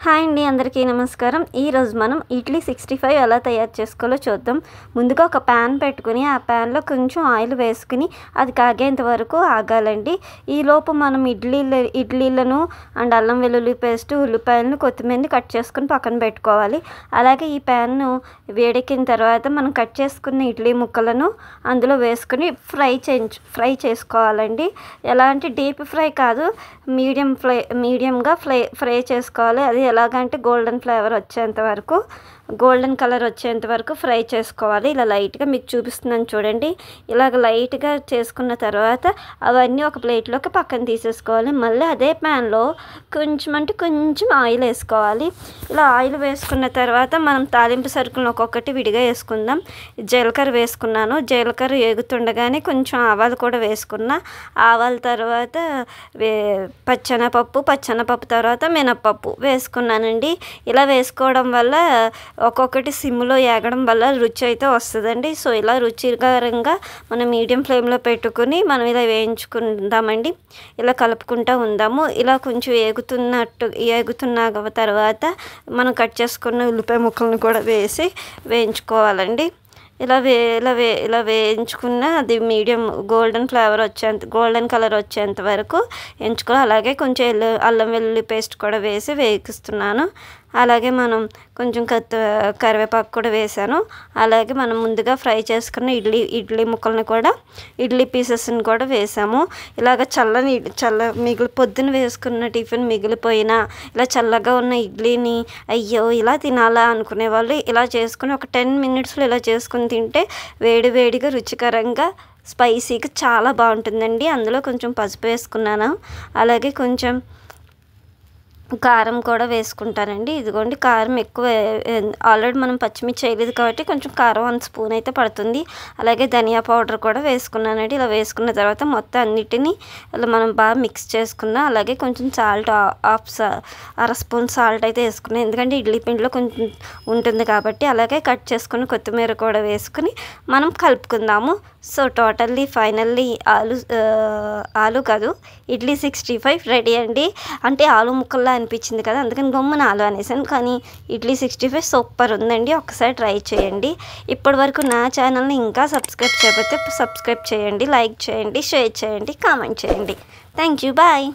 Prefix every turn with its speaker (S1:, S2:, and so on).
S1: Hi అండి, అందరికీ నమస్కారం. ఈరోజు మనం ఇడ్లీ 65 ఎలా తయారు చేసుకోవాలో చూద్దాం. ముందుగా ఒక ప్యాన్ పెట్టుకుని ఆ ప్యాన్లో కొంచెం ఆయిల్ వేసుకుని అది కాగేంత వరకు ఆగాలండి. ఈలోపు మనం ఇడ్లీలను అండ్ అల్లం వెల్లుల్లి పేస్ట్, ఉల్లిపాయలను, కొత్తిమీరని కట్ చేసుకుని పక్కన పెట్టుకోవాలి. అలాగే ఈ ప్యాన్ను వేడెక్కిన తర్వాత మనం కట్ చేసుకున్న ఇడ్లీ ముక్కలను అందులో వేసుకుని ఫ్రై చేసుకోవాలండి. ఎలాంటి డీప్ ఫ్రై కాదు, మీడియంగా ఫ్రై చేసుకోవాలి. అది ఎలాగంటే గోల్డెన్ కలర్ వచ్చేంత వరకు ఫ్రై చేసుకోవాలి. ఇలా లైట్గా మీకు చూపిస్తున్నాను చూడండి. ఇలాగ లైట్గా చేసుకున్న తర్వాత అవన్నీ ఒక ప్లేట్లోకి పక్కన తీసేసుకోవాలి. మళ్ళీ అదే ప్యాన్లో కొంచెం ఆయిల్ వేసుకోవాలి. ఇలా ఆయిల్ వేసుకున్న తర్వాత మనం తాలింపు సరుకులను ఒక్కొక్కటి విడిగా వేసుకుందాం. జీలకర్ర వేసుకున్నాను. జీలకర్ర ఏగుతుండగానే కొంచెం ఆవాలు కూడా వేసుకున్నా. ఆవాల తర్వాత పచ్చెనపప్పు తర్వాత మినప్పప్పు వేసుకున్నానండి. ఇలా వేసుకోవడం వల్ల ఒక్కొక్కటి సిమ్లో ఏగడం వల్ల రుచి అయితే వస్తుందండి. సో ఇలా రుచికరంగా మనం మీడియం ఫ్లేమ్లో పెట్టుకుని మనం ఇలా వేయించుకుందామండి. ఇలా కలుపుకుంటూ ఉందాము. ఇలా కొంచెం ఏగుతున్న తర్వాత మనం కట్ చేసుకున్న ఉల్లిపాయ ముక్కలను కూడా వేసి వేయించుకోవాలండి. ఇలా వేయించుకున్న అది మీడియం గోల్డెన్ కలర్ వచ్చేంత వరకు వేయించుకోవాలి. అలాగే కొంచెం అల్లం వెల్లుల్లి పేస్ట్ కూడా వేసి వేగిస్తున్నాను. అలాగే మనం కొంచెం కరివేపాకు కూడా వేసాను. అలాగే మనం ముందుగా ఫ్రై చేసుకున్న ఇడ్లీ ముక్కలను కూడా ఇడ్లీ పీసెస్ని కూడా వేసాము. ఇలాగ పొద్దున వేసుకున్న టిఫిన్ మిగిలిపోయినా ఇలా చల్లగా ఉన్న ఇడ్లీని అయ్యో ఇలా తినాలా అనుకునే వాళ్ళు ఇలా చేసుకుని ఒక 10 minutesలో ఇలా చేసుకుని తింటే వేడిగా రుచికరంగా స్పైసీగా చాలా బాగుంటుందండి. అందులో కొంచెం పసుపు వేసుకున్నాను. అలాగే కొంచెం కారం కూడా వేసుకుంటానండి. ఇదిగోండి, కారం ఎక్కువ ఆల్రెడీ మనం పచ్చిమిర్చి వేయలేదు కాబట్టి కొంచెం కారం 1 స్పూన్ అయితే పడుతుంది. అలాగే ధనియా పౌడర్ కూడా వేసుకున్నానండి. ఇలా వేసుకున్న తర్వాత మొత్తం అన్నిటినీ ఇలా మనం బాగా మిక్స్ చేసుకున్నాం. అలాగే కొంచెం సాల్ట్ అర స్పూన్ సాల్ట్ అయితే వేసుకున్నాం, ఎందుకంటే ఇడ్లీ పిండిలో కొంచెం ఉంటుంది కాబట్టి. అలాగే కట్ చేసుకుని కొత్తిమీర కూడా వేసుకుని మనం కలుపుకుందాము. సో ఫైనల్లీ ఇడ్లీ 65 రెడీ అండి. అంటే ఆలు ముక్కల్లా అనిపించింది కదా, అందుకని గమ్మున ఆలు అనేసాను. కానీ ఇడ్లీ 65 సూపర్ ఉందండి. ఒకసారి ట్రై చేయండి. ఇప్పటి వరకు నా ఛానల్ని ఇంకా సబ్స్క్రైబ్ చేయకపోతే సబ్స్క్రైబ్ చేయండి, లైక్ చేయండి, షేర్ చేయండి, కామెంట్ చేయండి. Thank you, bye.